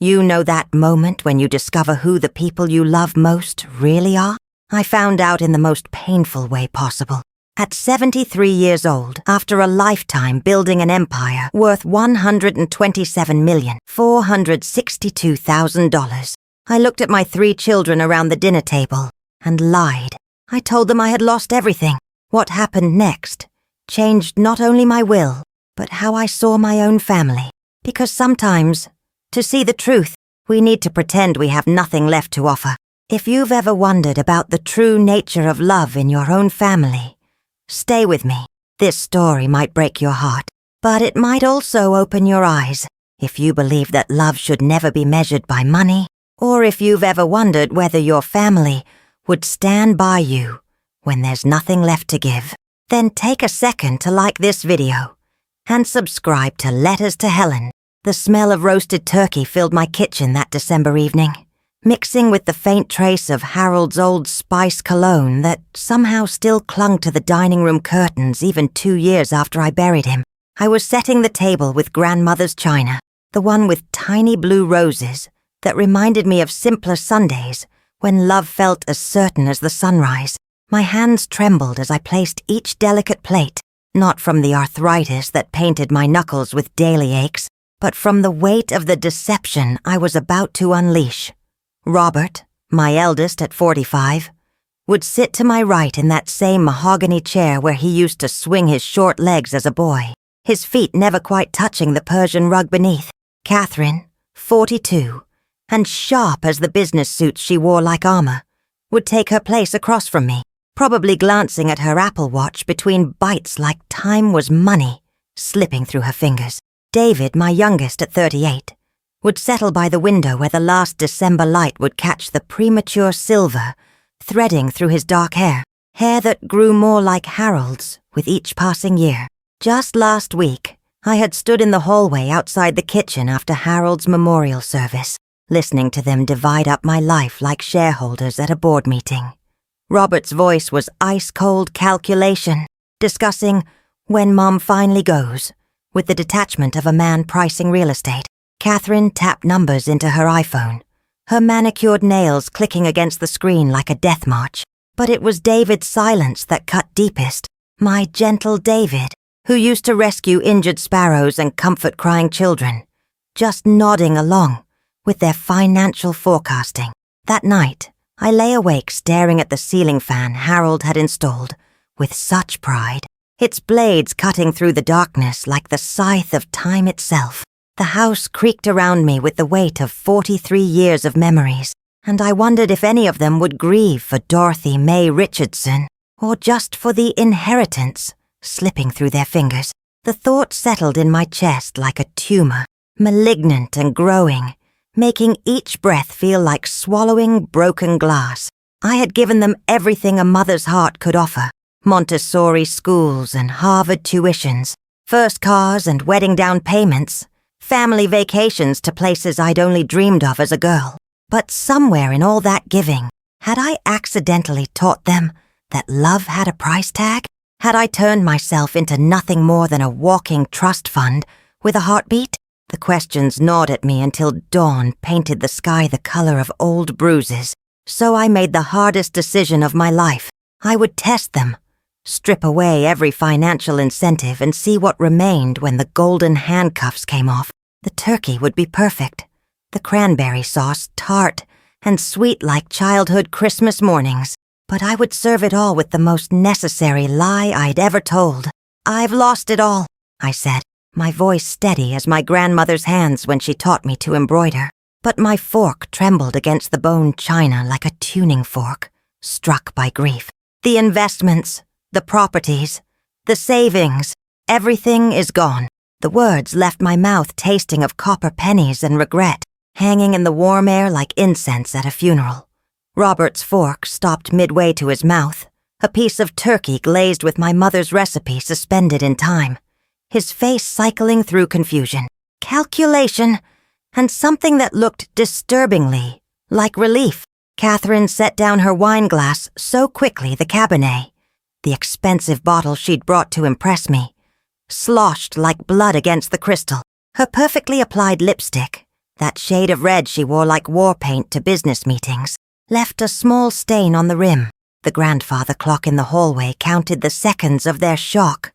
You know that moment when you discover who the people you love most really are? I found out in the most painful way possible. At 73 years old, after a lifetime building an empire worth $127,462,000, I looked at my 3 children around the dinner table and lied. I told them I had lost everything. What happened next changed not only my will, but how I saw my own family. Because sometimes, to see the truth, we need to pretend we have nothing left to offer. If you've ever wondered about the true nature of love in your own family, stay with me. This story might break your heart, but it might also open your eyes if you believe that love should never be measured by money, or if you've ever wondered whether your family would stand by you when there's nothing left to give. Then take a second to like this video and subscribe to Letters to Helen. The smell of roasted turkey filled my kitchen that December evening, mixing with the faint trace of Harold's Old Spice cologne that somehow still clung to the dining room curtains even 2 years after I buried him. I was setting the table with grandmother's china, the one with tiny blue roses that reminded me of simpler Sundays when love felt as certain as the sunrise. My hands trembled as I placed each delicate plate, not from the arthritis that painted my knuckles with daily aches, but from the weight of the deception I was about to unleash. Robert, my eldest at 45, would sit to my right in that same mahogany chair where he used to swing his short legs as a boy, his feet never quite touching the Persian rug beneath. Catherine, 42, and sharp as the business suits she wore like armor, would take her place across from me, probably glancing at her Apple Watch between bites like time was money slipping through her fingers. David, my youngest at 38, would settle by the window where the last December light would catch the premature silver threading through his dark hair that grew more like Harold's with each passing year. Just last week, I had stood in the hallway outside the kitchen after Harold's memorial service, listening to them divide up my life like shareholders at a board meeting. Robert's voice was ice-cold calculation, discussing when Mom finally goes, with the detachment of a man pricing real estate. Catherine tapped numbers into her iPhone, her manicured nails clicking against the screen like a death march. But it was David's silence that cut deepest. My gentle David, who used to rescue injured sparrows and comfort crying children, just nodding along with their financial forecasting. That night, I lay awake staring at the ceiling fan Harold had installed with such pride, its blades cutting through the darkness like the scythe of time itself. The house creaked around me with the weight of 43 years of memories, and I wondered if any of them would grieve for Dorothy Mae Richardson, or just for the inheritance slipping through their fingers. The thought settled in my chest like a tumor, malignant and growing, making each breath feel like swallowing broken glass. I had given them everything a mother's heart could offer: Montessori schools and Harvard tuitions, first cars and wedding down payments, family vacations to places I'd only dreamed of as a girl. But somewhere in all that giving, had I accidentally taught them that love had a price tag? Had I turned myself into nothing more than a walking trust fund with a heartbeat? The questions gnawed at me until dawn painted the sky the color of old bruises. So I made the hardest decision of my life. I would test them, strip away every financial incentive and see what remained when the golden handcuffs came off. The turkey would be perfect, the cranberry sauce tart and sweet like childhood Christmas mornings. But I would serve it all with the most necessary lie I'd ever told. "I've lost it all," I said, my voice steady as my grandmother's hands when she taught me to embroider. But my fork trembled against the bone china like a tuning fork, struck by grief. "The investments, the properties, the savings, everything is gone." The words left my mouth tasting of copper pennies and regret, hanging in the warm air like incense at a funeral. Robert's fork stopped midway to his mouth, a piece of turkey glazed with my mother's recipe suspended in time, his face cycling through confusion, calculation, and something that looked disturbingly like relief. Catherine set down her wine glass so quickly the Cabernet, the expensive bottle she'd brought to impress me, sloshed like blood against the crystal. Her perfectly applied lipstick, That shade of red she wore like war paint to business meetings left a small stain on the rim. The grandfather clock in the hallway counted the seconds of their shock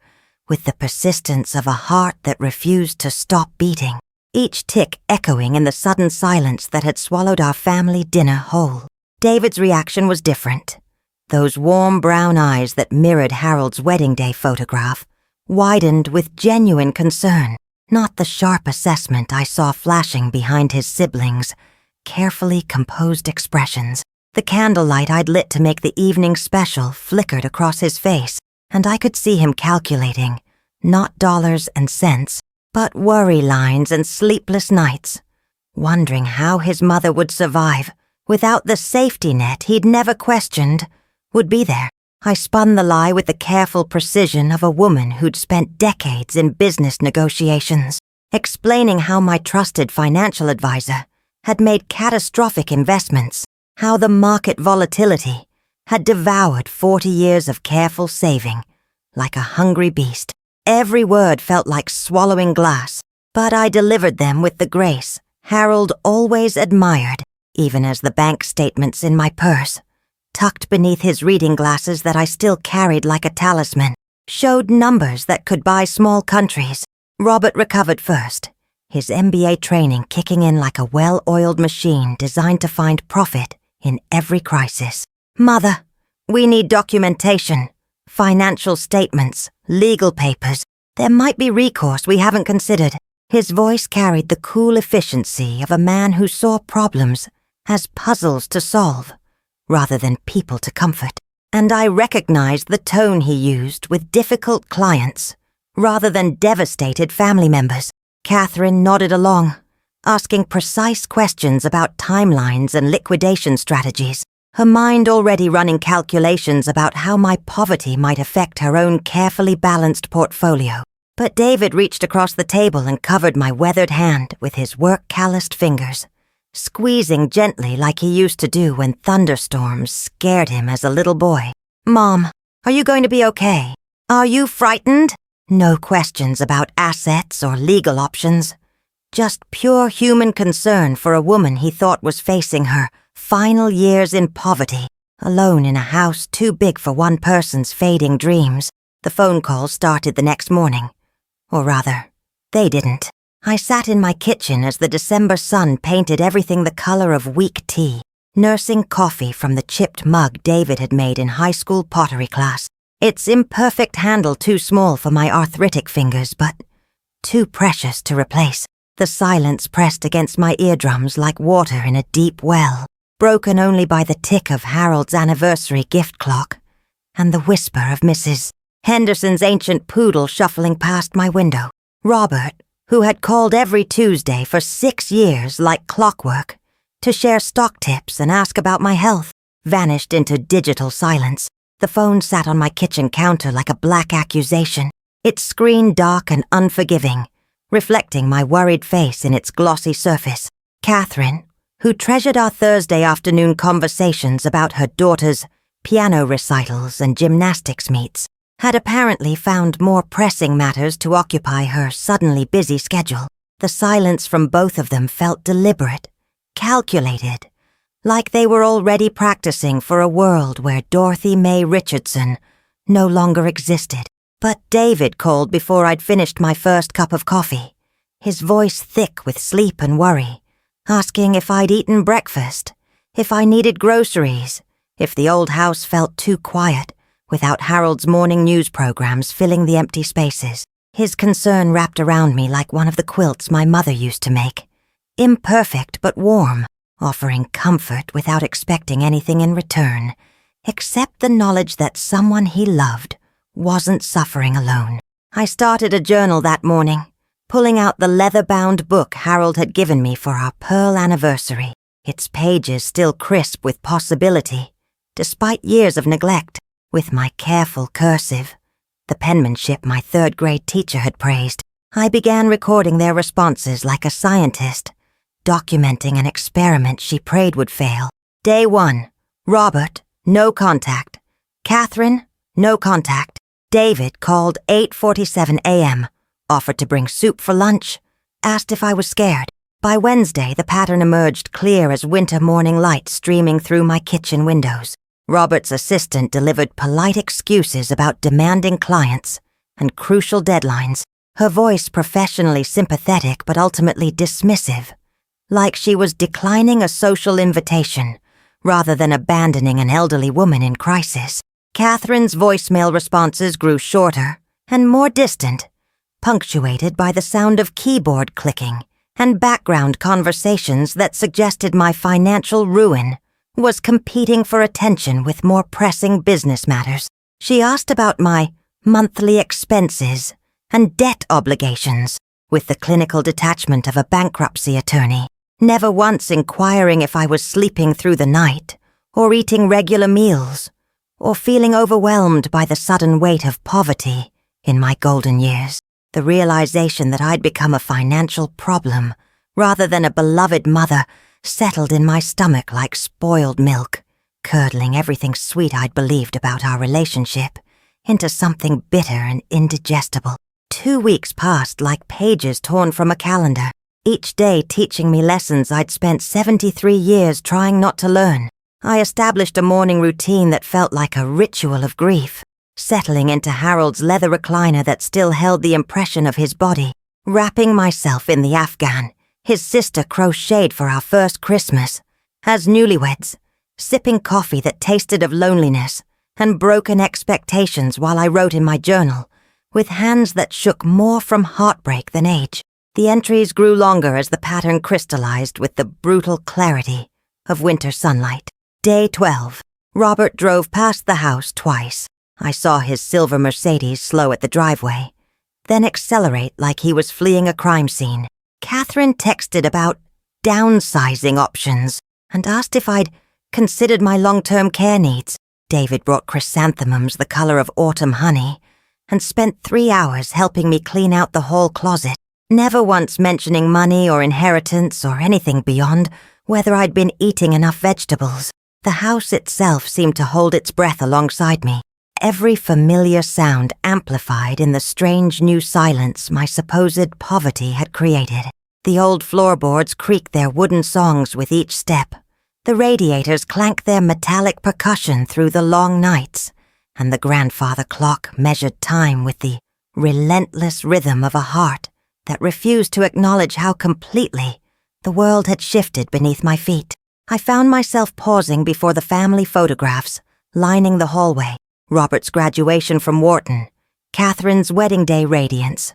with the persistence of a heart that refused to stop beating, each tick echoing in the sudden silence that had swallowed our family dinner whole. David's reaction was different. Those warm brown eyes that mirrored Harold's wedding day photograph widened with genuine concern, not the sharp assessment I saw flashing behind his siblings' carefully composed expressions. The candlelight I'd lit to make the evening special flickered across his face, and I could see him calculating, not dollars and cents, but worry lines and sleepless nights, wondering how his mother would survive without the safety net he'd never questioned would be there. I spun the lie with the careful precision of a woman who'd spent decades in business negotiations, explaining how my trusted financial advisor had made catastrophic investments, how the market volatility had devoured 40 years of careful saving like a hungry beast. Every word felt like swallowing glass, but I delivered them with the grace Harold always admired, even as the bank statements in my purse, tucked beneath his reading glasses that I still carried like a talisman, showed numbers that could buy small countries. Robert recovered first, his MBA training kicking in like a well-oiled machine designed to find profit in every crisis. Mother, we need documentation, financial statements, legal papers. There might be recourse we haven't considered. His voice carried the cool efficiency of a man who saw problems as puzzles to solve, rather than people to comfort. And I recognized the tone he used with difficult clients, rather than devastated family members. Catherine nodded along, asking precise questions about timelines and liquidation strategies, her mind already running calculations about how my poverty might affect her own carefully balanced portfolio. But David reached across the table and covered my weathered hand with his work-calloused fingers, squeezing gently like he used to do when thunderstorms scared him as a little boy. Mom, are you going to be okay? Are you frightened? No questions about assets or legal options. Just pure human concern for a woman he thought was facing her final years in poverty, alone in a house too big for one person's fading dreams. The phone call started the next morning. Or rather, they didn't. I sat in my kitchen as the December sun painted everything the color of weak tea, nursing coffee from the chipped mug David had made in high school pottery class. Its imperfect handle too small for my arthritic fingers, but too precious to replace. The silence pressed against my eardrums like water in a deep well, broken only by the tick of Harold's anniversary gift clock and the whisper of Mrs. Henderson's ancient poodle shuffling past my window. Robert, who had called every Tuesday for 6 years like clockwork to share stock tips and ask about my health, vanished into digital silence. The phone sat on my kitchen counter like a black accusation, its screen dark and unforgiving, reflecting my worried face in its glossy surface. Catherine, who treasured our Thursday afternoon conversations about her daughter's piano recitals and gymnastics meets, had apparently found more pressing matters to occupy her suddenly busy schedule. The silence from both of them felt deliberate, calculated, like they were already practicing for a world where Dorothy Mae Richardson no longer existed. But David called before I'd finished my first cup of coffee, his voice thick with sleep and worry, asking if I'd eaten breakfast, if I needed groceries, if the old house felt too quiet without Harold's morning news programs filling the empty spaces. His concern wrapped around me like one of the quilts my mother used to make, imperfect but warm, offering comfort without expecting anything in return, except the knowledge that someone he loved wasn't suffering alone. I started a journal that morning, pulling out the leather-bound book Harold had given me for our pearl anniversary, its pages still crisp with possibility, despite years of neglect. With my careful cursive, the penmanship my third-grade teacher had praised, I began recording their responses like a scientist, documenting an experiment she prayed would fail. Day 1, Robert, no contact. Catherine, no contact. David called 8:47 a.m., offered to bring soup for lunch, asked if I was scared. By Wednesday, the pattern emerged clear as winter morning light streaming through my kitchen windows. Robert's assistant delivered polite excuses about demanding clients and crucial deadlines, her voice professionally sympathetic but ultimately dismissive, like she was declining a social invitation rather than abandoning an elderly woman in crisis. Catherine's voicemail responses grew shorter and more distant, punctuated by the sound of keyboard clicking and background conversations that suggested my financial ruin was competing for attention with more pressing business matters. She asked about my monthly expenses and debt obligations with the clinical detachment of a bankruptcy attorney, never once inquiring if I was sleeping through the night or eating regular meals or feeling overwhelmed by the sudden weight of poverty in my golden years. The realization that I'd become a financial problem rather than a beloved mother settled in my stomach like spoiled milk, curdling everything sweet I'd believed about our relationship into something bitter and indigestible. 2 weeks passed like pages torn from a calendar, each day teaching me lessons I'd spent 73 years trying not to learn. I established a morning routine that felt like a ritual of grief, settling into Harold's leather recliner that still held the impression of his body, wrapping myself in the afghan his sister crocheted for our first Christmas, as newlyweds, sipping coffee that tasted of loneliness and broken expectations while I wrote in my journal, with hands that shook more from heartbreak than age. The entries grew longer as the pattern crystallized with the brutal clarity of winter sunlight. Day 12. Robert drove past the house twice. I saw his silver Mercedes slow at the driveway, then accelerate like he was fleeing a crime scene. Catherine texted about downsizing options and asked if I'd considered my long-term care needs. David brought chrysanthemums the color of autumn honey and spent 3 hours helping me clean out the hall closet, never once mentioning money or inheritance or anything beyond whether I'd been eating enough vegetables. The house itself seemed to hold its breath alongside me, every familiar sound amplified in the strange new silence my supposed poverty had created. The old floorboards creaked their wooden songs with each step. The radiators clanked their metallic percussion through the long nights, and the grandfather clock measured time with the relentless rhythm of a heart that refused to acknowledge how completely the world had shifted beneath my feet. I found myself pausing before the family photographs lining the hallway. Robert's graduation from Wharton, Catherine's wedding day radiance,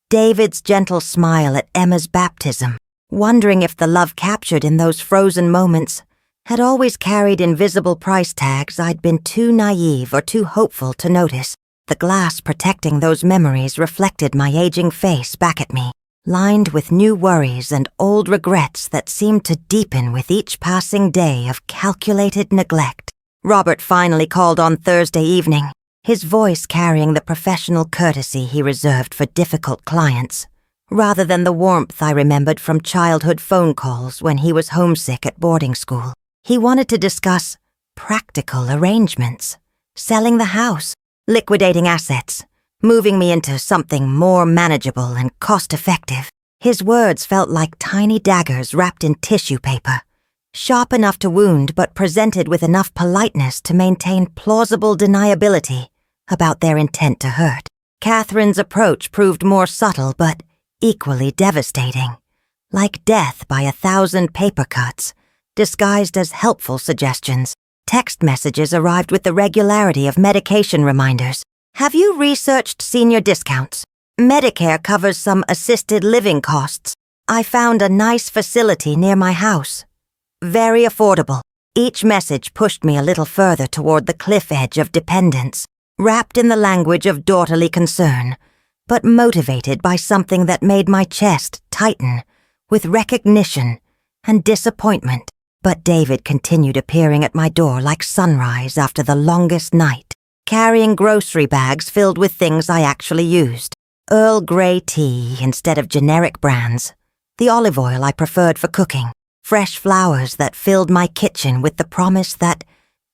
David's gentle smile at Emma's baptism, wondering if the love captured in those frozen moments had always carried invisible price tags I'd been too naive or too hopeful to notice. The glass protecting those memories reflected my aging face back at me, lined with new worries and old regrets that seemed to deepen with each passing day of calculated neglect. Robert finally called on Thursday evening, his voice carrying the professional courtesy he reserved for difficult clients, rather than the warmth I remembered from childhood phone calls when he was homesick at boarding school. He wanted to discuss practical arrangements, selling the house, liquidating assets, moving me into something more manageable and cost-effective. His words felt like tiny daggers wrapped in tissue paper, sharp enough to wound but presented with enough politeness to maintain plausible deniability about their intent to hurt. Catherine's approach proved more subtle but equally devastating, like death by 1,000 paper cuts, disguised as helpful suggestions. Text messages arrived with the regularity of medication reminders. Have you researched senior discounts? Medicare covers some assisted living costs. I found a nice facility near my house. Very affordable. Each message pushed me a little further toward the cliff edge of dependence, wrapped in the language of daughterly concern, but motivated by something that made my chest tighten with recognition and disappointment. But David continued appearing at my door like sunrise after the longest night, carrying grocery bags filled with things I actually used. Earl Grey tea instead of generic brands, the olive oil I preferred for cooking, fresh flowers that filled my kitchen with the promise that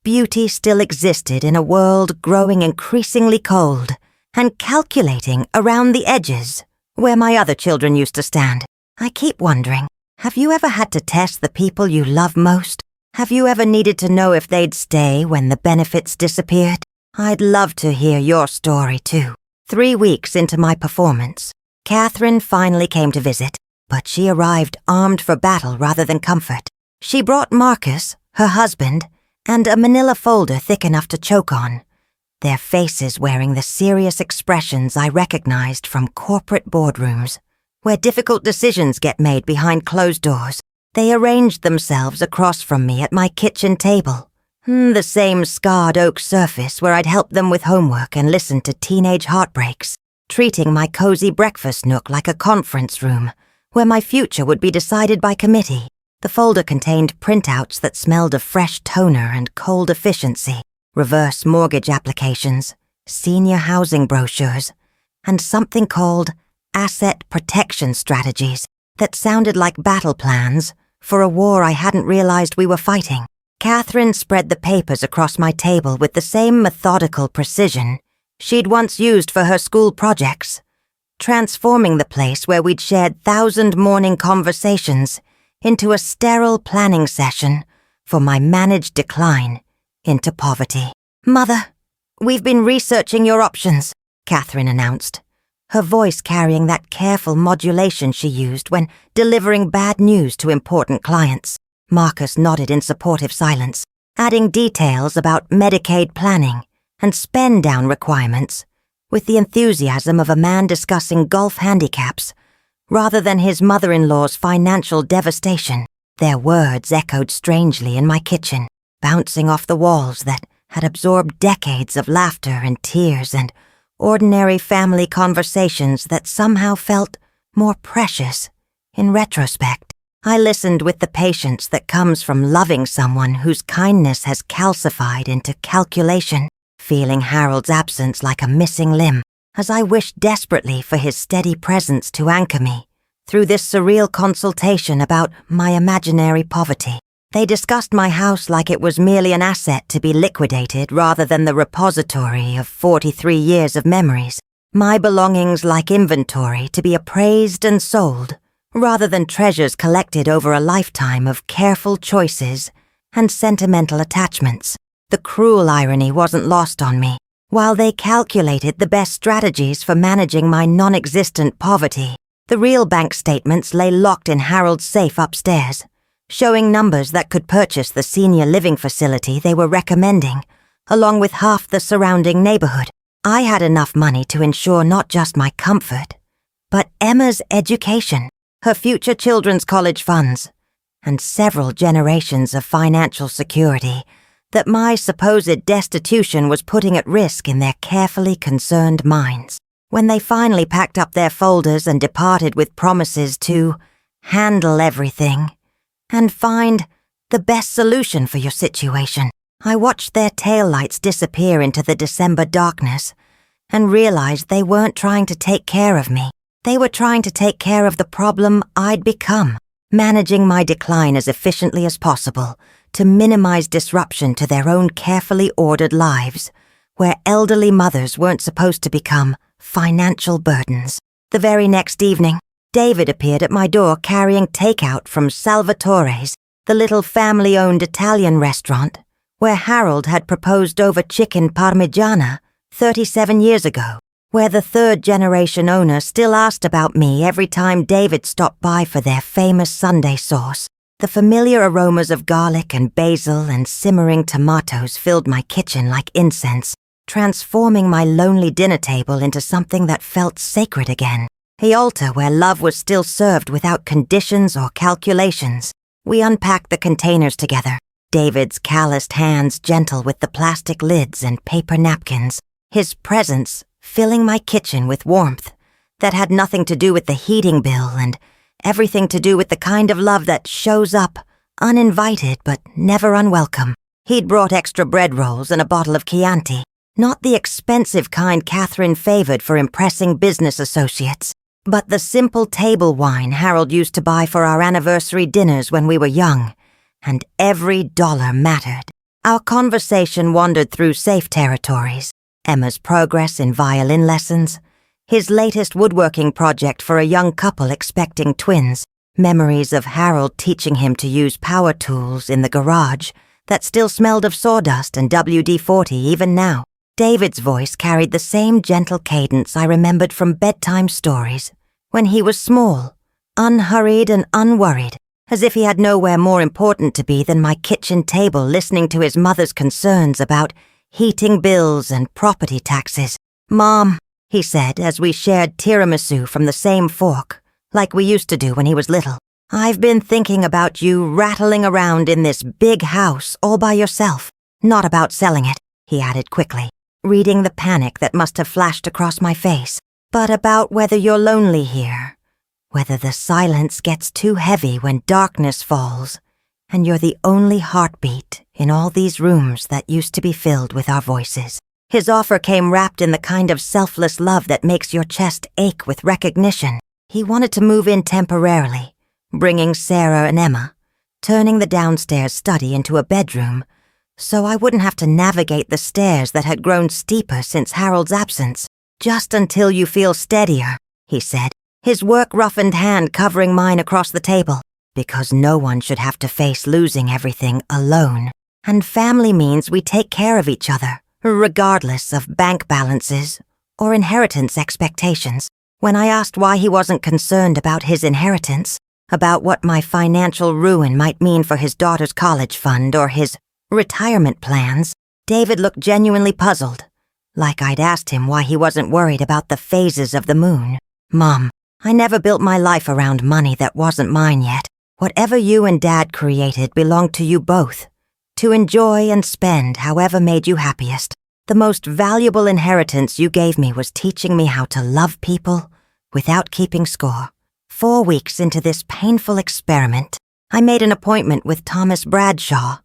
beauty still existed in a world growing increasingly cold, and calculating around the edges where my other children used to stand. I keep wondering, Have you ever had to test the people you love most? Have you ever needed to know if they'd stay when the benefits disappeared? I'd love to hear your story, too. 3 weeks into my performance, Catherine finally came to visit, but she arrived armed for battle rather than comfort. She brought Marcus, her husband, and a manila folder thick enough to choke on, their faces wearing the serious expressions I recognized from corporate boardrooms, where difficult decisions get made behind closed doors. They arranged themselves across from me at my kitchen table, the same scarred oak surface where I'd helped them with homework and listened to teenage heartbreaks, treating my cozy breakfast nook like a conference room, where my future would be decided by committee. The folder contained printouts that smelled of fresh toner and cold efficiency, reverse mortgage applications, senior housing brochures, and something called asset protection strategies that sounded like battle plans for a war I hadn't realized we were fighting. Catherine spread the papers across my table with the same methodical precision she'd once used for her school projects, transforming the place where we'd shared 1,000 morning conversations into a sterile planning session for my managed decline into poverty. "Mother, we've been researching your options," Catherine announced, her voice carrying that careful modulation she used when delivering bad news to important clients. Marcus nodded in supportive silence, adding details about Medicaid planning and spend-down requirements with the enthusiasm of a man discussing golf handicaps rather than his mother-in-law's financial devastation. Their words echoed strangely in my kitchen, bouncing off the walls that had absorbed decades of laughter and tears and ordinary family conversations that somehow felt more precious in retrospect. I listened with the patience that comes from loving someone whose kindness has calcified into calculation, feeling Harold's absence like a missing limb, as I wished desperately for his steady presence to anchor me through this surreal consultation about my imaginary poverty. They discussed my house like it was merely an asset to be liquidated rather than the repository of 43 years of memories, my belongings like inventory to be appraised and sold, rather than treasures collected over a lifetime of careful choices and sentimental attachments. The cruel irony wasn't lost on me. While they calculated the best strategies for managing my non-existent poverty, the real bank statements lay locked in Harold's safe upstairs, showing numbers that could purchase the senior living facility they were recommending, along with half the surrounding neighborhood. I had enough money to ensure not just my comfort, but Emma's education, her future children's college funds, and several generations of financial security that my supposed destitution was putting at risk in their carefully concerned minds. When they finally packed up their folders and departed with promises to handle everything and find the best solution for your situation, I watched their taillights disappear into the December darkness and realized they weren't trying to take care of me. They were trying to take care of the problem I'd become, managing my decline as efficiently as possible to minimize disruption to their own carefully ordered lives, where elderly mothers weren't supposed to become financial burdens. The very next evening, David appeared at my door carrying takeout from Salvatore's, the little family-owned Italian restaurant where Harold had proposed over chicken parmigiana 37 years ago, where the third-generation owner still asked about me every time David stopped by for their famous Sunday sauce. The familiar aromas of garlic and basil and simmering tomatoes filled my kitchen like incense, transforming my lonely dinner table into something that felt sacred again. A altar where love was still served without conditions or calculations. We unpacked the containers together, David's calloused hands gentle with the plastic lids and paper napkins, his presence filling my kitchen with warmth that had nothing to do with the heating bill and everything to do with the kind of love that shows up, uninvited but never unwelcome. He'd brought extra bread rolls and a bottle of Chianti, not the expensive kind Catherine favored for impressing business associates, but the simple table wine Harold used to buy for our anniversary dinners when we were young, and every dollar mattered. Our conversation wandered through safe territories, Emma's progress in violin lessons, his latest woodworking project for a young couple expecting twins, Memories of Harold teaching him to use power tools in the garage that still smelled of sawdust and WD-40 even now. David's voice carried the same gentle cadence I remembered from bedtime stories, when he was small, unhurried and unworried, as if he had nowhere more important to be than my kitchen table listening to his mother's concerns about heating bills and property taxes. "Mom," he said as we shared tiramisu from the same fork, like we used to do when he was little, "I've been thinking about you rattling around in this big house all by yourself. Not about selling it," he added quickly, reading the panic that must have flashed across my face, "but about whether you're lonely here, whether the silence gets too heavy when darkness falls, and you're the only heartbeat in all these rooms that used to be filled with our voices." His offer came wrapped in the kind of selfless love that makes your chest ache with recognition. He wanted to move in temporarily, bringing Sarah and Emma, turning the downstairs study into a bedroom, so I wouldn't have to navigate the stairs that had grown steeper since Harold's absence. "Just until you feel steadier," he said, his work-roughened hand covering mine across the table, "because no one should have to face losing everything alone. And family means we take care of each other, regardless of bank balances or inheritance expectations." When I asked why he wasn't concerned about his inheritance, about what my financial ruin might mean for his daughter's college fund or his retirement plans, David looked genuinely puzzled, like I'd asked him why he wasn't worried about the phases of the moon. "Mom, I never built my life around money that wasn't mine yet. Whatever you and Dad created belonged to you both, to enjoy and spend however made you happiest. The most valuable inheritance you gave me was teaching me how to love people without keeping score." 4 weeks into this painful experiment, I made an appointment with Thomas Bradshaw,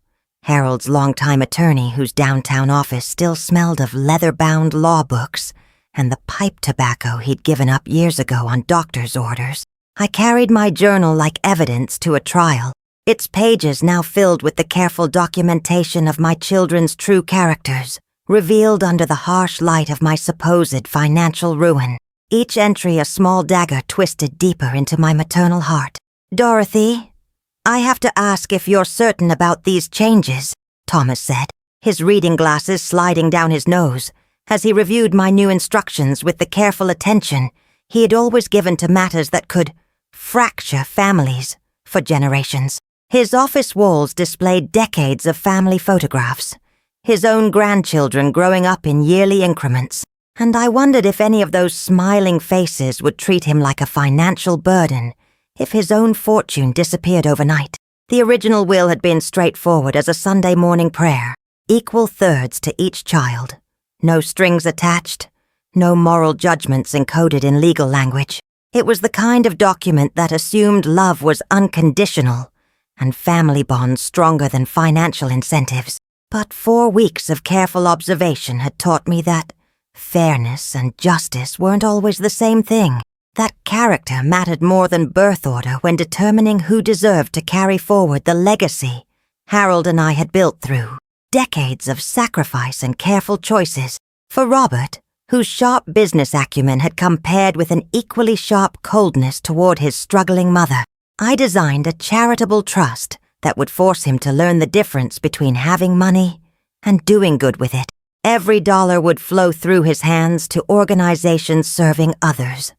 Harold's longtime attorney whose downtown office still smelled of leather-bound law books and the pipe tobacco he'd given up years ago on doctor's orders. I carried my journal like evidence to a trial, its pages now filled with the careful documentation of my children's true characters, revealed under the harsh light of my supposed financial ruin. Each entry a small dagger twisted deeper into my maternal heart. "Dorothy, I have to ask if you're certain about these changes," Thomas said, his reading glasses sliding down his nose, as he reviewed my new instructions with the careful attention he had always given to matters that could fracture families for generations. His office walls displayed decades of family photographs, his own grandchildren growing up in yearly increments, and I wondered if any of those smiling faces would treat him like a financial burden if his own fortune disappeared overnight. The original will had been straightforward as a Sunday morning prayer, equal thirds to each child. No strings attached, no moral judgments encoded in legal language. It was the kind of document that assumed love was unconditional and family bonds stronger than financial incentives. But 4 weeks of careful observation had taught me that fairness and justice weren't always the same thing, that character mattered more than birth order when determining who deserved to carry forward the legacy Harold and I had built through decades of sacrifice and careful choices. For Robert, whose sharp business acumen had come paired with an equally sharp coldness toward his struggling mother, I designed a charitable trust that would force him to learn the difference between having money and doing good with it. Every dollar would flow through his hands to organizations serving others,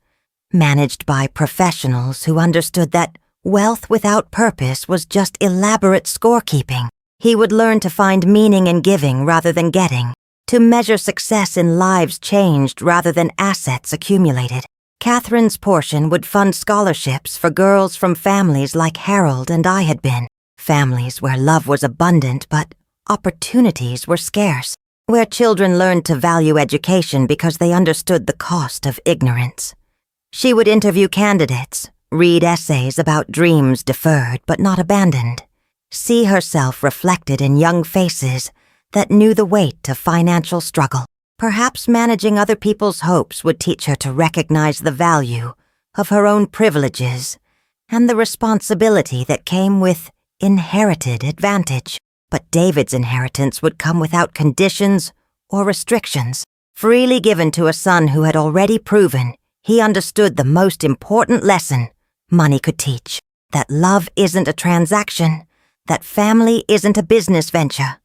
managed by professionals who understood that wealth without purpose was just elaborate scorekeeping. He would learn to find meaning in giving rather than getting, to measure success in lives changed rather than assets accumulated. Catherine's portion would fund scholarships for girls from families like Harold and I had been, families where love was abundant but opportunities were scarce, where children learned to value education because they understood the cost of ignorance. She would interview candidates, read essays about dreams deferred but not abandoned, see herself reflected in young faces that knew the weight of financial struggle. Perhaps managing other people's hopes would teach her to recognize the value of her own privileges and the responsibility that came with inherited advantage. But David's inheritance would come without conditions or restrictions, freely given to a son who had already proven he understood the most important lesson money could teach. that love isn't a transaction, that family isn't a business venture,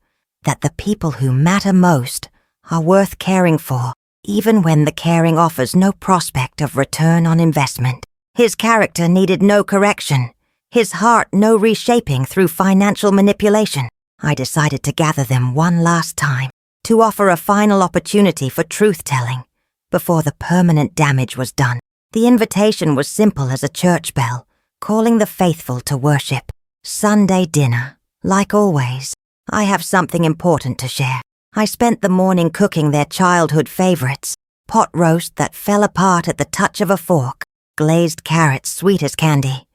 that the people who matter most are worth caring for, even when the caring offers no prospect of return on investment. His character needed no correction, his heart no reshaping through financial manipulation. I decided to gather them one last time, to offer a final opportunity for truth-telling before the permanent damage was done. The invitation was simple as a church bell, calling the faithful to worship. Sunday dinner, like always. I have something important to share. I spent the morning cooking their childhood favorites, pot roast that fell apart at the touch of a fork, glazed carrots sweet as candy,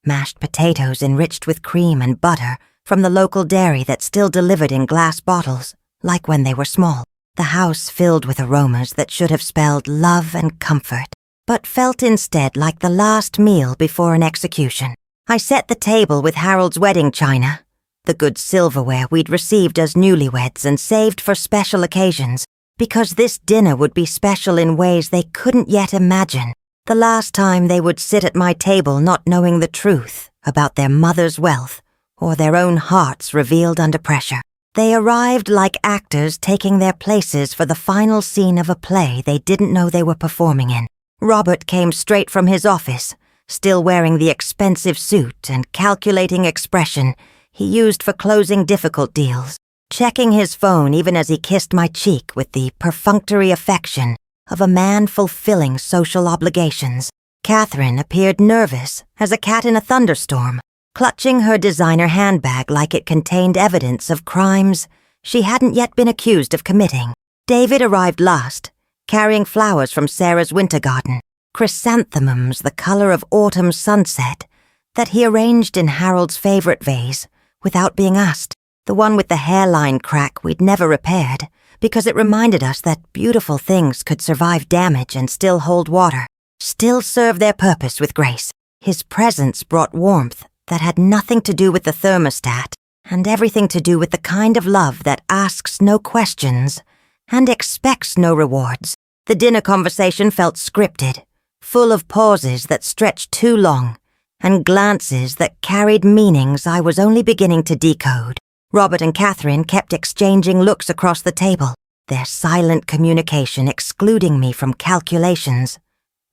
mashed potatoes enriched with cream and butter from the local dairy that still delivered in glass bottles, like when they were small. The house filled with aromas that should have spelled love and comfort, but felt instead like the last meal before an execution. I set the table with Harold's wedding china, the good silverware we'd received as newlyweds and saved for special occasions, because this dinner would be special in ways they couldn't yet imagine. The last time they would sit at my table not knowing the truth about their mother's wealth or their own hearts revealed under pressure. They arrived like actors taking their places for the final scene of a play they didn't know they were performing in. Robert came straight from his office, still wearing the expensive suit and calculating expression he used for closing difficult deals, checking his phone even as he kissed my cheek with the perfunctory affection of a man fulfilling social obligations. Catherine appeared nervous as a cat in a thunderstorm, clutching her designer handbag like it contained evidence of crimes she hadn't yet been accused of committing. David arrived last, carrying flowers from Sarah's winter garden, chrysanthemums the color of autumn sunset that he arranged in Harold's favorite vase without being asked, the one with the hairline crack we'd never repaired because it reminded us that beautiful things could survive damage and still hold water, still serve their purpose with grace. His presence brought warmth that had nothing to do with the thermostat and everything to do with the kind of love that asks no questions and expects no rewards. The dinner conversation felt scripted, full of pauses that stretched too long and glances that carried meanings I was only beginning to decode. Robert and Catherine kept exchanging looks across the table, their silent communication excluding me from calculations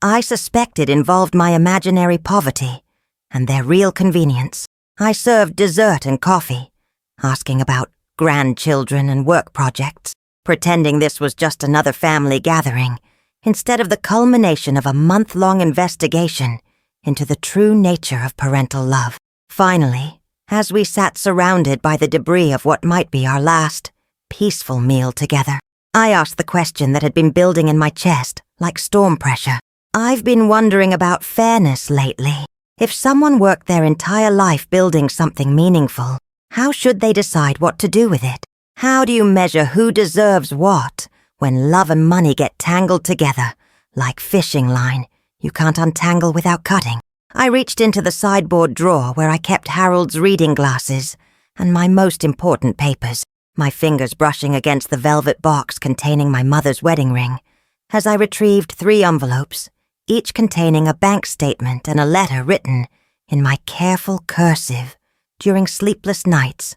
I suspected involved my imaginary poverty and their real convenience. I served dessert and coffee, asking about grandchildren and work projects, pretending this was just another family gathering, instead of the culmination of a month-long investigation into the true nature of parental love. Finally, as we sat surrounded by the debris of what might be our last peaceful meal together, I asked the question that had been building in my chest like storm pressure. I've been wondering about fairness lately. If someone worked their entire life building something meaningful, how should they decide what to do with it? How do you measure who deserves what when love and money get tangled together like fishing line you can't untangle without cutting? I reached into the sideboard drawer where I kept Harold's reading glasses and my most important papers, my fingers brushing against the velvet box containing my mother's wedding ring, as I retrieved 3 envelopes, each containing a bank statement and a letter written in my careful cursive during sleepless nights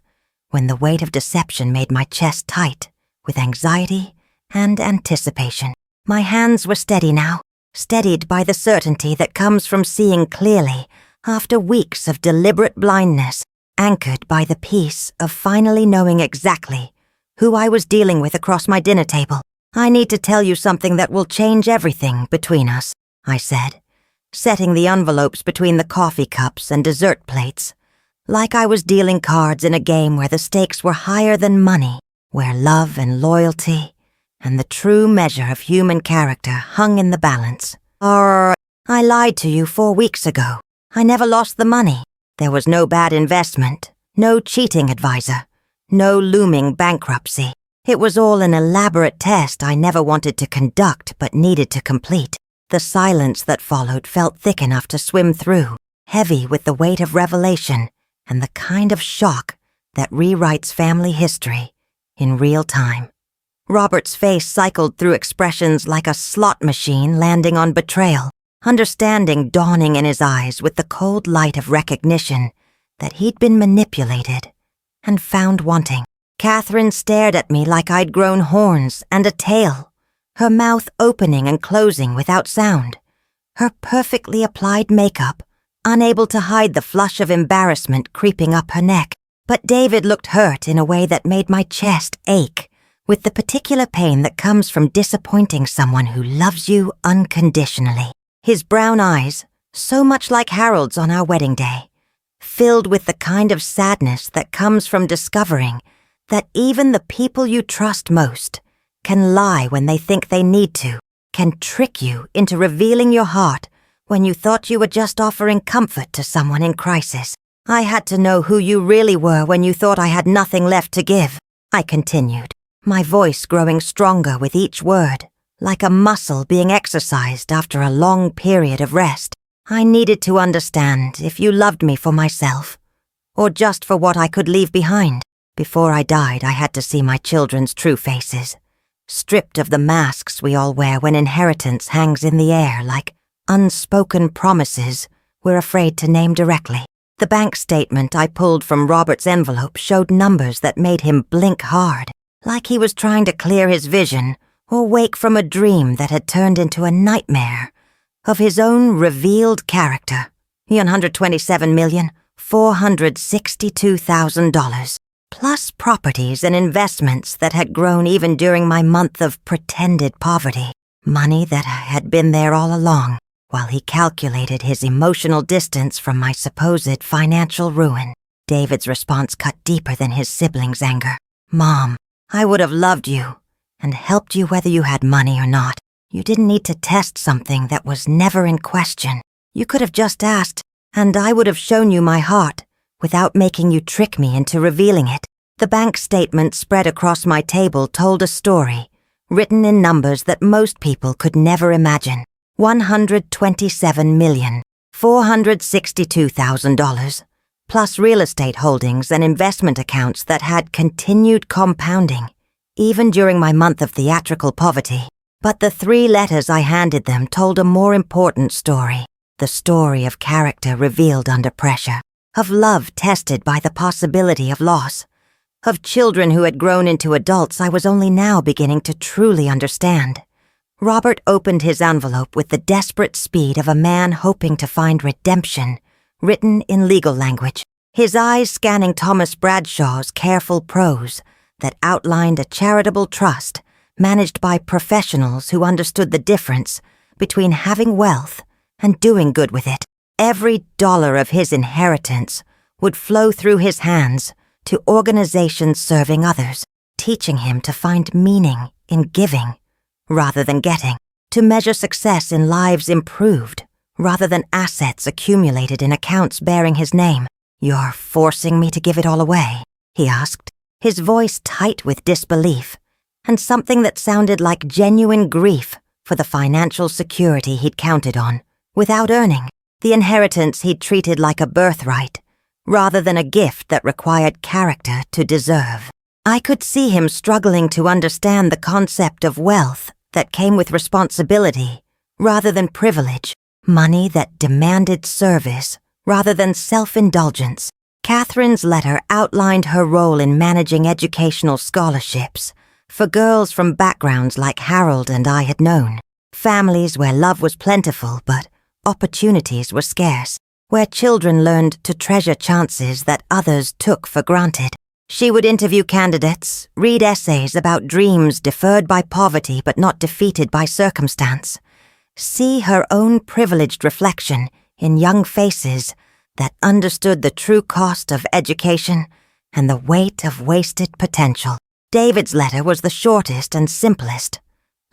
when the weight of deception made my chest tight with anxiety and anticipation. My hands were steady now, steadied by the certainty that comes from seeing clearly after weeks of deliberate blindness, anchored by the peace of finally knowing exactly who I was dealing with across my dinner table. I need to tell you something that will change everything between us, I said, setting the envelopes between the coffee cups and dessert plates, like I was dealing cards in a game where the stakes were higher than money, where love and loyalty and the true measure of human character hung in the balance. I lied to you 4 weeks ago. I never lost the money. There was no bad investment, no cheating advisor, no looming bankruptcy. It was all an elaborate test I never wanted to conduct but needed to complete. The silence that followed felt thick enough to swim through, heavy with the weight of revelation and the kind of shock that rewrites family history in real time. Robert's face cycled through expressions like a slot machine landing on betrayal. understanding dawning in his eyes with the cold light of recognition that he'd been manipulated and found wanting. Catherine stared at me like I'd grown horns and a tail, her mouth opening and closing without sound, her perfectly applied makeup unable to hide the flush of embarrassment creeping up her neck. But David looked hurt in a way that made my chest ache, with the particular pain that comes from disappointing someone who loves you unconditionally. His brown eyes, so much like Harold's on our wedding day, filled with the kind of sadness that comes from discovering that even the people you trust most can lie when they think they need to, can trick you into revealing your heart when you thought you were just offering comfort to someone in crisis. I had to know who you really were when you thought I had nothing left to give, I continued, my voice growing stronger with each word, like a muscle being exercised after a long period of rest. I needed to understand if you loved me for myself, or just for what I could leave behind. Before I died, I had to see my children's true faces, stripped of the masks we all wear when inheritance hangs in the air like unspoken promises we're afraid to name directly. The bank statement I pulled from Robert's envelope showed numbers that made him blink hard, like he was trying to clear his vision or wake from a dream that had turned into a nightmare of his own revealed character. $127,462,000, plus properties and investments that had grown even during my month of pretended poverty, money that had been there all along, while he calculated his emotional distance from my supposed financial ruin. David's response cut deeper than his siblings' anger. Mom, I would have loved you and helped you whether you had money or not. You didn't need to test something that was never in question. You could have just asked, and I would have shown you my heart without making you trick me into revealing it. The bank statement spread across my table told a story, written in numbers that most people could never imagine. $127,462,000, plus real estate holdings and investment accounts that had continued compounding, even during my month of theatrical poverty. But the 3 letters I handed them told a more important story, the story of character revealed under pressure, of love tested by the possibility of loss, of children who had grown into adults I was only now beginning to truly understand. Robert opened his envelope with the desperate speed of a man hoping to find redemption, written in legal language, his eyes scanning Thomas Bradshaw's careful prose that outlined a charitable trust managed by professionals who understood the difference between having wealth and doing good with it. Every dollar of his inheritance would flow through his hands to organizations serving others, teaching him to find meaning in giving rather than getting, to measure success in lives improved rather than assets accumulated in accounts bearing his name. You're forcing me to give it all away? He asked, his voice tight with disbelief, and something that sounded like genuine grief for the financial security he'd counted on, without earning, the inheritance he'd treated like a birthright, rather than a gift that required character to deserve. I could see him struggling to understand the concept of wealth that came with responsibility rather than privilege, money that demanded service rather than self-indulgence. Catherine's letter outlined her role in managing educational scholarships for girls from backgrounds like Harold and I had known, families where love was plentiful but opportunities were scarce, where children learned to treasure chances that others took for granted. She would interview candidates, read essays about dreams deferred by poverty but not defeated by circumstance, see her own privileged reflection in young faces that understood the true cost of education and the weight of wasted potential. David's letter was the shortest and simplest,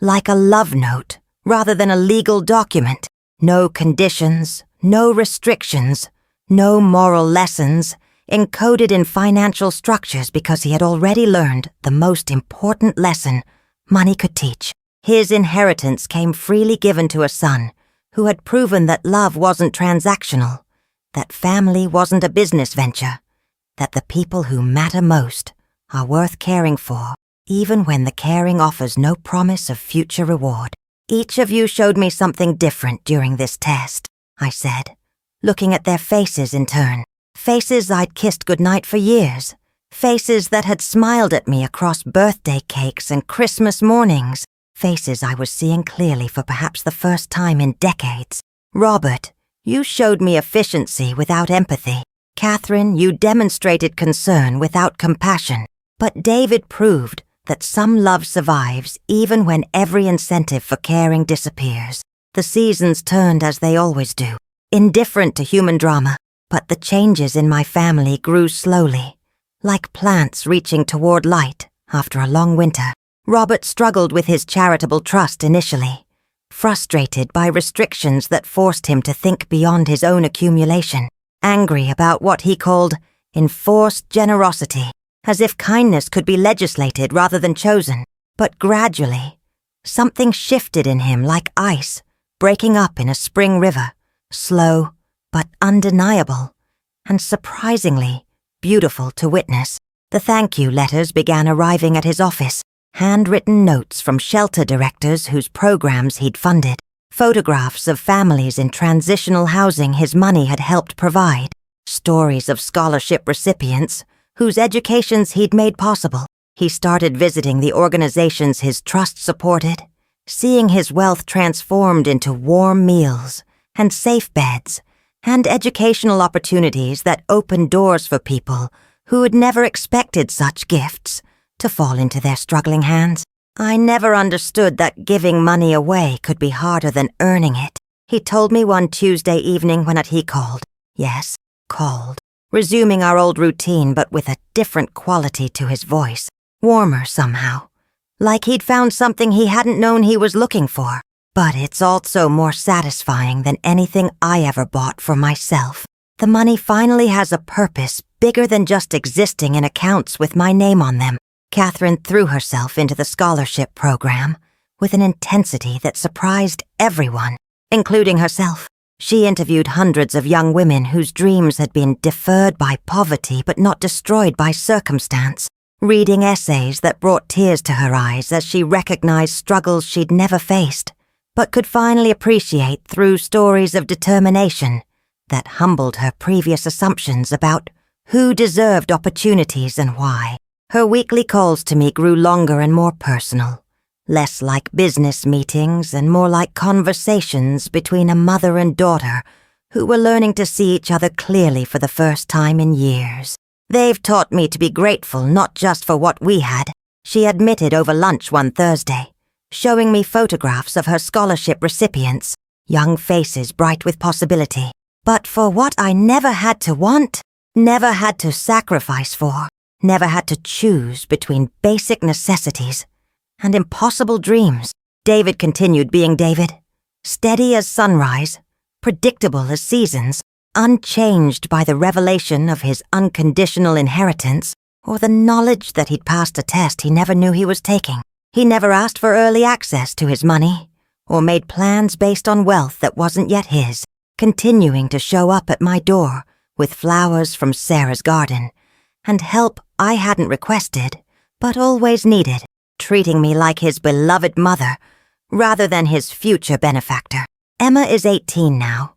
like a love note rather than a legal document. No conditions, no restrictions, no moral lessons, encoded in financial structures because he had already learned the most important lesson money could teach. His inheritance came freely given to a son who had proven that love wasn't transactional, that family wasn't a business venture, that the people who matter most are worth caring for, even when the caring offers no promise of future reward. Each of you showed me something different during this test, I said, looking at their faces in turn. Faces I'd kissed goodnight for years. Faces that had smiled at me across birthday cakes and Christmas mornings. Faces I was seeing clearly for perhaps the first time in decades. Robert, you showed me efficiency without empathy. Catherine, you demonstrated concern without compassion. But David proved that some love survives even when every incentive for caring disappears. The seasons turned as they always do, indifferent to human drama, but the changes in my family grew slowly, like plants reaching toward light after a long winter. Robert struggled with his charitable trust initially, frustrated by restrictions that forced him to think beyond his own accumulation, angry about what he called enforced generosity, as if kindness could be legislated rather than chosen. But gradually, something shifted in him like ice, breaking up in a spring river, slow but undeniable, and surprisingly beautiful to witness. The thank you letters began arriving at his office, handwritten notes from shelter directors whose programs he'd funded, photographs of families in transitional housing his money had helped provide, stories of scholarship recipients whose educations he'd made possible. He started visiting the organizations his trust supported, seeing his wealth transformed into warm meals and safe beds and educational opportunities that opened doors for people who had never expected such gifts to fall into their struggling hands. I never understood that giving money away could be harder than earning it. He told me one Tuesday evening when he called. Yes, called. Resuming our old routine but with a different quality to his voice, warmer somehow. Like he'd found something he hadn't known he was looking for. But it's also more satisfying than anything I ever bought for myself. The money finally has a purpose bigger than just existing in accounts with my name on them. Catherine threw herself into the scholarship program with an intensity that surprised everyone, including herself. She interviewed hundreds of young women whose dreams had been deferred by poverty but not destroyed by circumstance, reading essays that brought tears to her eyes as she recognized struggles she'd never faced, but could finally appreciate through stories of determination that humbled her previous assumptions about who deserved opportunities and why. Her weekly calls to me grew longer and more personal, less like business meetings and more like conversations between a mother and daughter who were learning to see each other clearly for the first time in years. They've taught me to be grateful not just for what we had, she admitted over lunch one Thursday, showing me photographs of her scholarship recipients, young faces bright with possibility, but for what I never had to want, never had to sacrifice for, never had to choose between basic necessities and impossible dreams. David continued being David, steady as sunrise, predictable as seasons, unchanged by the revelation of his unconditional inheritance or the knowledge that he'd passed a test he never knew he was taking. He never asked for early access to his money or made plans based on wealth that wasn't yet his, continuing to show up at my door with flowers from Sarah's garden and help I hadn't requested but always needed, treating me like his beloved mother rather than his future benefactor. Emma is 18 now,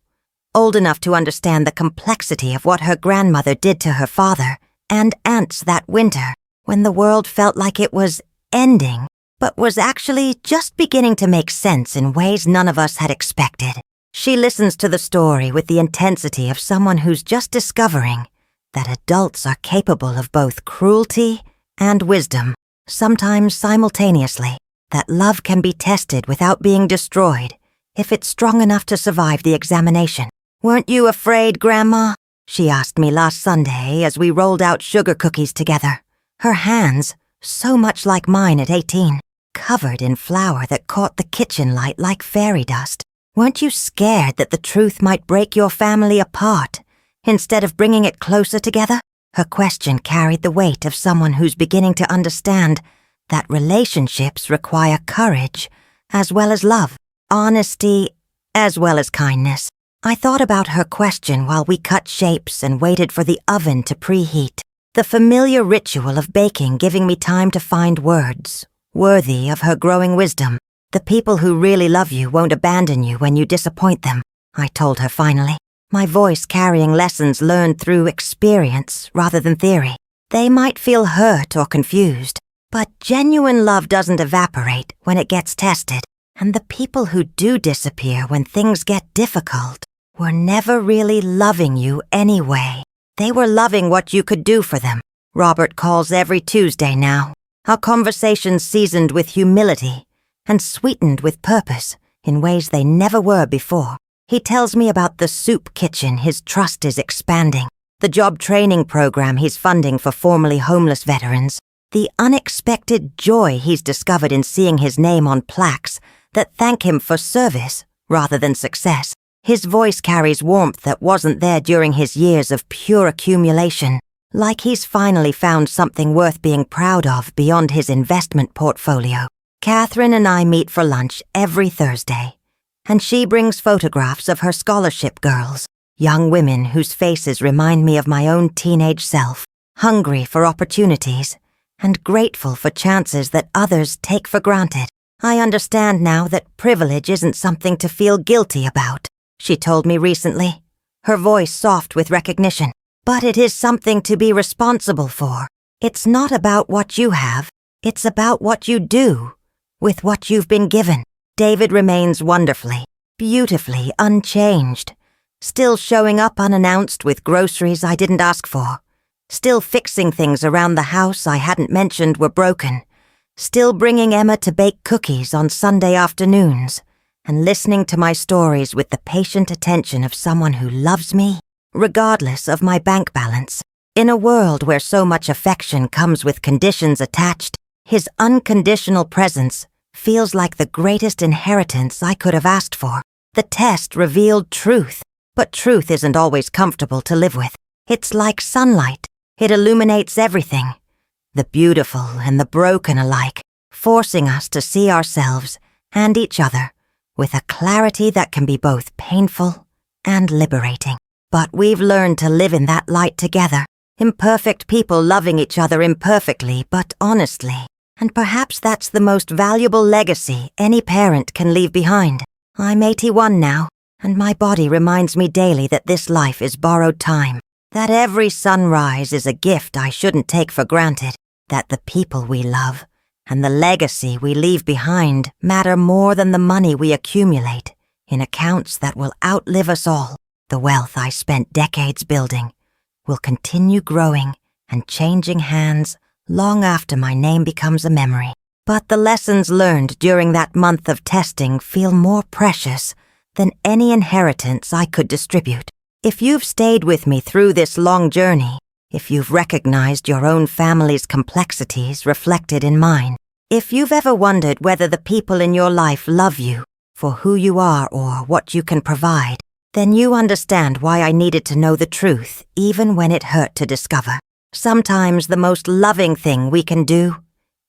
old enough to understand the complexity of what her grandmother did to her father and aunts that winter when the world felt like it was ending but was actually just beginning to make sense in ways none of us had expected. She listens to the story with the intensity of someone who's just discovering that adults are capable of both cruelty and wisdom, sometimes simultaneously, that love can be tested without being destroyed if it's strong enough to survive the examination. "Weren't you afraid, Grandma?" she asked me last Sunday as we rolled out sugar cookies together, her hands so much like mine at 18, covered in flour that caught the kitchen light like fairy dust. "Weren't you scared that the truth might break your family apart instead of bringing it closer together?" Her question carried the weight of someone who's beginning to understand that relationships require courage as well as love, honesty as well as kindness. I thought about her question while we cut shapes and waited for the oven to preheat, the familiar ritual of baking giving me time to find words worthy of her growing wisdom. The people who really love you won't abandon you when you disappoint them, I told her finally, my voice carrying lessons learned through experience rather than theory. They might feel hurt or confused, but genuine love doesn't evaporate when it gets tested, and the people who do disappear when things get difficult were never really loving you anyway. They were loving what you could do for them. Robert calls every Tuesday now. Our conversations seasoned with humility and sweetened with purpose in ways they never were before. He tells me about the soup kitchen his trust is expanding, the job training program he's funding for formerly homeless veterans, the unexpected joy he's discovered in seeing his name on plaques that thank him for service rather than success. His voice carries warmth that wasn't there during his years of pure accumulation, like he's finally found something worth being proud of beyond his investment portfolio. Catherine and I meet for lunch every Thursday, and she brings photographs of her scholarship girls, young women whose faces remind me of my own teenage self, hungry for opportunities and grateful for chances that others take for granted. I understand now that privilege isn't something to feel guilty about, she told me recently, her voice soft with recognition. But it is something to be responsible for. It's not about what you have, it's about what you do with what you've been given. David remains wonderfully, beautifully unchanged, still showing up unannounced with groceries I didn't ask for, still fixing things around the house I hadn't mentioned were broken, still bringing Emma to bake cookies on Sunday afternoons, and listening to my stories with the patient attention of someone who loves me, regardless of my bank balance. In a world where so much affection comes with conditions attached, his unconditional presence feels like the greatest inheritance I could have asked for. The test revealed truth, but truth isn't always comfortable to live with. It's like sunlight. It illuminates everything, the beautiful and the broken alike, forcing us to see ourselves and each other with a clarity that can be both painful and liberating. But we've learned to live in that light together, imperfect people loving each other imperfectly but honestly. And perhaps that's the most valuable legacy any parent can leave behind. I'm 81 now, and my body reminds me daily that this life is borrowed time, that every sunrise is a gift I shouldn't take for granted, that the people we love and the legacy we leave behind matter more than the money we accumulate in accounts that will outlive us all. The wealth I spent decades building will continue growing and changing hands long after my name becomes a memory. But the lessons learned during that month of testing feel more precious than any inheritance I could distribute. If you've stayed with me through this long journey, if you've recognized your own family's complexities reflected in mine, if you've ever wondered whether the people in your life love you for who you are or what you can provide, then you understand why I needed to know the truth even when it hurt to discover. Sometimes the most loving thing we can do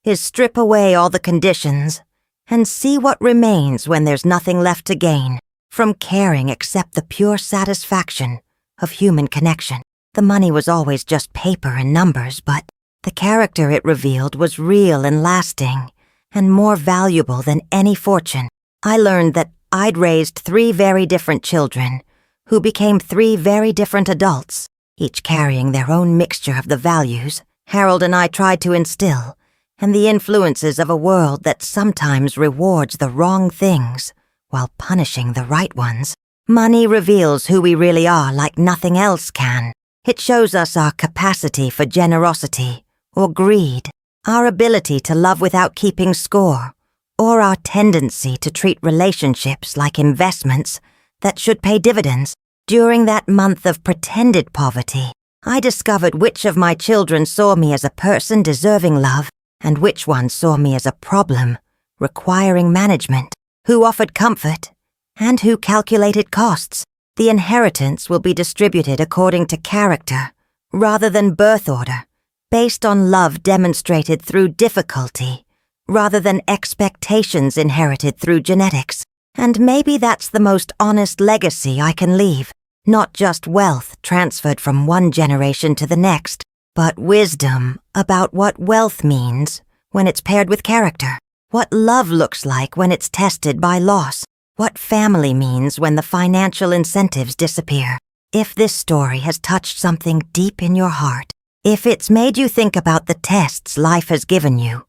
is strip away all the conditions and see what remains when there's nothing left to gain from caring except the pure satisfaction of human connection. The money was always just paper and numbers, but the character it revealed was real and lasting and more valuable than any fortune. I learned that I'd raised 3 very different children who became 3 very different adults, each carrying their own mixture of the values Harold and I tried to instill and the influences of a world that sometimes rewards the wrong things while punishing the right ones. Money reveals who we really are like nothing else can. It shows us our capacity for generosity or greed, our ability to love without keeping score, or our tendency to treat relationships like investments that should pay dividends. During that month of pretended poverty, I discovered which of my children saw me as a person deserving love and which one saw me as a problem requiring management, who offered comfort and who calculated costs. The inheritance will be distributed according to character rather than birth order, based on love demonstrated through difficulty rather than expectations inherited through genetics. And maybe that's the most honest legacy I can leave. Not just wealth transferred from one generation to the next, but wisdom about what wealth means when it's paired with character, what love looks like when it's tested by loss, what family means when the financial incentives disappear. If this story has touched something deep in your heart, if it's made you think about the tests life has given you,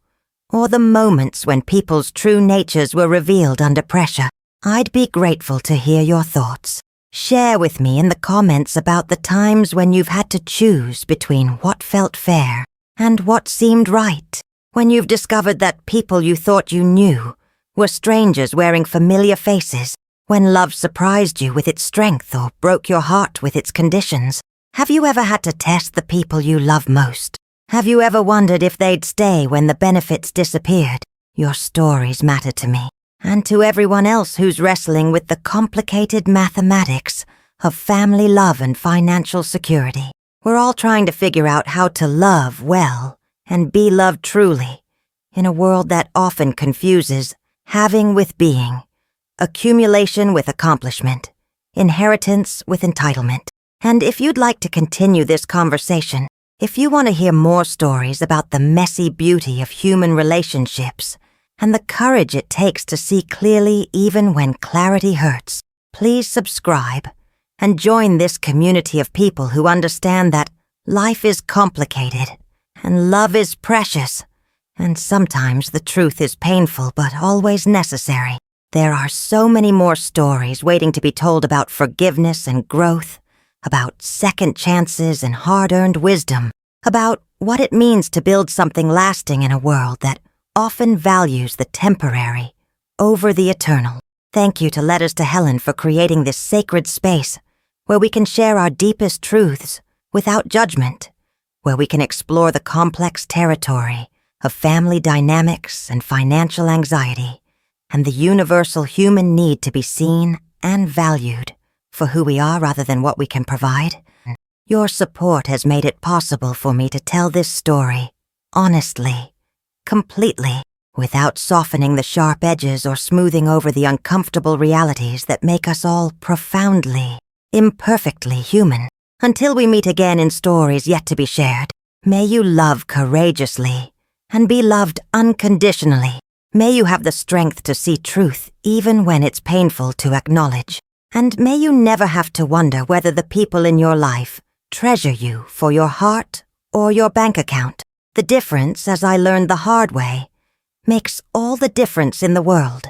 or the moments when people's true natures were revealed under pressure, I'd be grateful to hear your thoughts. Share with me in the comments about the times when you've had to choose between what felt fair and what seemed right, when you've discovered that people you thought you knew were strangers wearing familiar faces, when love surprised you with its strength or broke your heart with its conditions. Have you ever had to test the people you love most? Have you ever wondered if they'd stay when the benefits disappeared? Your stories matter to me, and to everyone else who's wrestling with the complicated mathematics of family love and financial security. We're all trying to figure out how to love well and be loved truly in a world that often confuses having with being, accumulation with accomplishment, inheritance with entitlement. And if you'd like to continue this conversation, if you want to hear more stories about the messy beauty of human relationships and the courage it takes to see clearly even when clarity hurts, please subscribe and join this community of people who understand that life is complicated and love is precious, and sometimes the truth is painful but always necessary. There are so many more stories waiting to be told about forgiveness and growth, about second chances and hard-earned wisdom, about what it means to build something lasting in a world that often values the temporary over the eternal. Thank you to Letters to Helen for creating this sacred space where we can share our deepest truths without judgment, where we can explore the complex territory of family dynamics and financial anxiety, and the universal human need to be seen and valued for who we are rather than what we can provide. Your support has made it possible for me to tell this story honestly, completely, without softening the sharp edges or smoothing over the uncomfortable realities that make us all profoundly, imperfectly human. Until we meet again in stories yet to be shared, may you love courageously and be loved unconditionally. May you have the strength to see truth even when it's painful to acknowledge. And may you never have to wonder whether the people in your life treasure you for your heart or your bank account. The difference, as I learned the hard way, makes all the difference in the world.